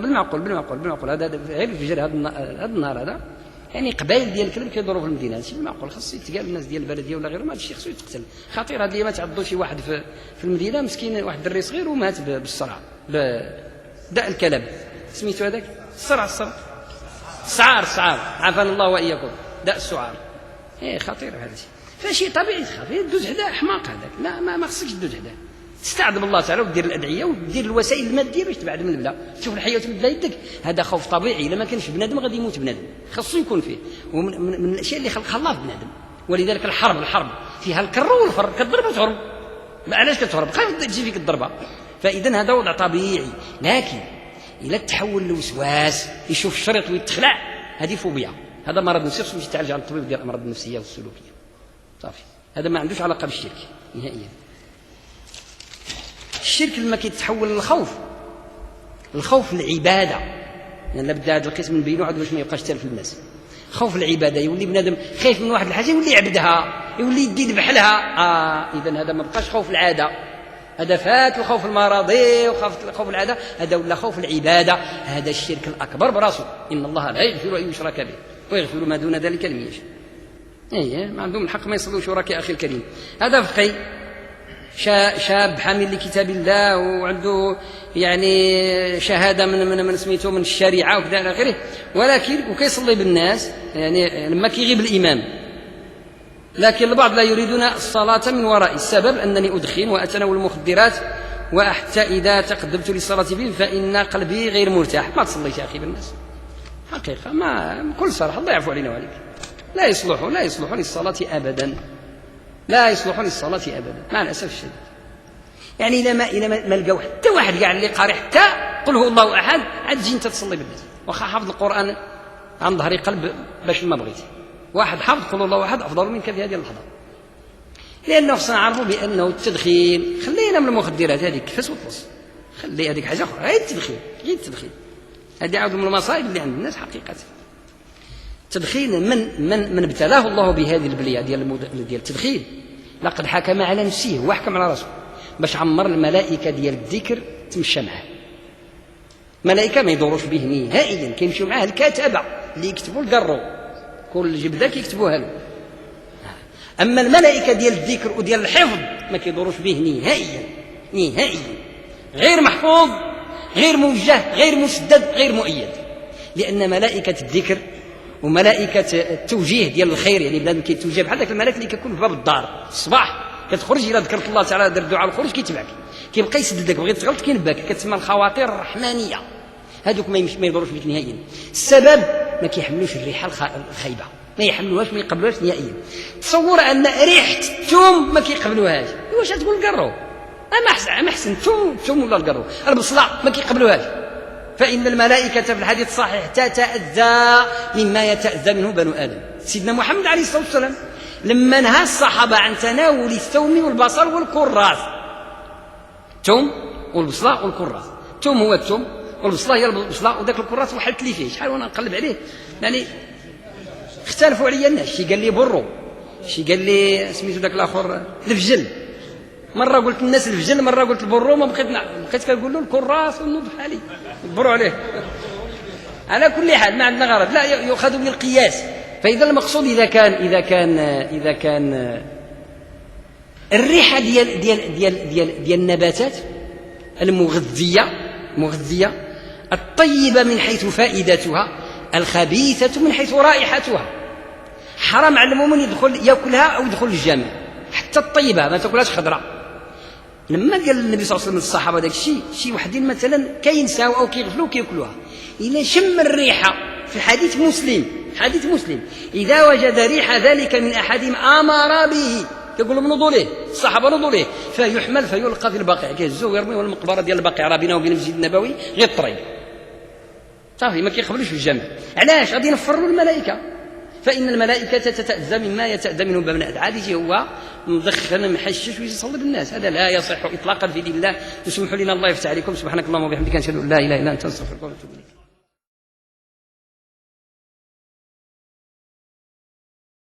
بالمعقول هذا غير الفجر هذا النهار هذا يعني قبائل ديال الكلب كيدوروا في المدينه. هادشي بالمعقول خاص يتقال الناس ديال البلديه ولا غيرهم. هذا الشيء خصو يتقتل. خطير هاد الايامات عضو شي واحد في المدينه مسكين، واحد الدري صغير ومات بالصرع بداء الكلب. سميتو هذاك السعار عافانا الله واياكم. داء السعار. خطير هذا الشيء. فشيء طبيعي خفيف دوز حدا احماق هذاك. لا ما خصكش تدوز حدا. تستعذب الله تعالى ودير الادعيه ودير الوسائل الماديه باش تبعد من البلا. تشوف الحياه تبدا يدك، هذا خوف طبيعي. الا ما كانش بنادم غادي يموت بنادم، خاصو يكون فيه. ومن الاشياء اللي خلق الله في بنادم. ولذلك الحرب فيها الكر والفر، كتضرب وتهرب. علاش كتهرب؟ خايف تجي فيك الضربه. فاذا هذا وضع طبيعي. لكن الى تحول لوسواس يشوف الشريط ويتخلع، هذه فوبيا. هذا مرض نفسي خصو يتعالج عند الطبيب ديال الامراض النفسيه والسلوكيه. صافي، هذا ما عندوش علاقه بالشرك نهائيا. الشرك لما كيتحول للخوف، الخوف العباده، يعني لابد هذا القسم نبينو عاد باش ما يبقاش تالف الناس. خوف العباده يولي بنادم خايف من واحد الحاجه يولي يعبدها، يولي يذبح لها. اذا هذا ما بقاش خوف العاده، هذا فات الخوف المرضي وخوف العاده، هذا ولا خوف العباده. هذا الشرك الاكبر براسه. ان الله لا يغفر ان يشرك به ويغفر ما دون ذلك لمن يشاء. ما عندهم الحق ما يصلوش وراك يا اخي الكريم. هذا فقي شاب حامل لكتاب الله وعنده يعني شهاده من سميتو من الشريعه وكذا الى اخره، ولكن وكيصلي بالناس يعني لما كيغيب الامام. لكن البعض لا يريدون الصلاه من ورائي. السبب انني ادخن واتناول المخدرات، وحتى اذا تقدمت للصلاه بهم فان قلبي غير مرتاح. ما تصليش يا اخي بالناس حقيقه، ما بكل صراحه الله يعفو علينا وعليك. لا يصلح للصلاه ابدا، لا يصلح للصلاة أبدا مع الأسف الشديد. يعني إلى ما لقاو حتى واحد كاع اللي قارئ حتى قل هو الله أحد عاد تجي أنت تصلي بالناس، واخا حافظ القرآن عن ظهر قلب باش ما بغيت. واحد حافظ قل هو الله أحد أفضل منك في هذه اللحظة. لأنه خصنا نعرفوا بأنه التدخين، خلينا من المخدرات هذيك كفاس وطلص، خلي هذيك حاجة أخرى. غير التدخين هذه عاود من المصائب اللي عند الناس حقيقة. التدخين من ابتلاه الله بهذه البليه ديال التدخين لقد حكم على نفسه وحكم على راسه باش عمر الملائكه ديال الذكر تمشى معه. ملائكه ما يدوروش به نهائيا، كيمشيو معاه الكتبه اللي يكتبوا القرو، كل جبده كيكتبوها له. اما الملائكه ديال الذكر وديال الحفظ ما كيدوروش به نهائيا. غير محفوظ، غير موجه، غير مسدد، غير مؤيد. لان ملائكه الذكر وملائكة التوجيه ديال الخير، يعني بلاد كيتوجه بحال ذاك الملك اللي كيكون في باب الدار الصباح كتخرج إلى ذكرت الله تعالى دار الدعاء الخروج كيتبعك، كيبقى يسددك، بغيت تغلط كينباك، كتسمى الخواطر الرحمانية. هذوك ما يضروش بك نهائيا. السبب ما كيحملوش الريحة الخايبة، ما يحملوهاش، ما يقبلوهاش نهائيا. تصور أن ريحة الثوم ما كيقبلوهاش، واش تقول القرو؟ ما أحسن الثوم ولا القرو؟ البصلة ما كيقبلوهاش. فإن الملائكة في الحديث الصحيح تتأذى مما يتأذى منه بنو آدم. سيدنا محمد عليه الصلاة والسلام لما نهى الصحابة عن تناول الثوم والبصل والكراث، الثوم والبصلة والكراث، الثوم هو الثوم والبصلة هي البصلة، وذاك الكراث وحلت لي فيه شحال وانا نقلب عليه، يعني اختلفوا عليا الناس. شي قال لي برو، شي قال لي سميتو ذاك الاخر الفجل. مرة قلت الناس الفجل، مرة قلت البرو، ما بقيت كنقول له الكراث والنوض بحالي برو عليه. على كل حال ما عندنا غرض، لا يؤخذ بالقياس. فإذا المقصود إذا كان الريحة ديال النباتات المغذية الطيبة من حيث فائدتها، الخبيثة من حيث رائحتها، حرام على المؤمن يدخل يأكلها أو يدخل الجامع. حتى الطيبة ما تأكلهاش خضراء. لما قال النبي صلى الله عليه وسلم للصحابه داك الشيء، شي وحدين مثلا كينساو او كيغفلوا كياكلوها، الا شم الريحه في حديث مسلم اذا وجد ريح ذلك من احدهم امر به، يقول نوضوا ليه الصحابه، نوضوا ليه، فيحمل فيلقى في البقيع، كيهزوه ويرميوه المقبره ديال البقيع راه بينه وبين المسجد النبوي غير الطريق صافي، ما كيقبلوش في الجامع. علاش؟ غادي ينفروا الملائكه. فإن الملائكة تتأذى مما يتأذى منه بنو آدم. عادي هو مدخن محشش ويصلي بالناس، هذا لا يصح إطلاقا في دين الله. تسمحوا لنا الله يفتح عليكم. سبحانك اللهم وبحمدك، نشهد أن لا إله إلا أنت، نستغفرك ونتوب إليك.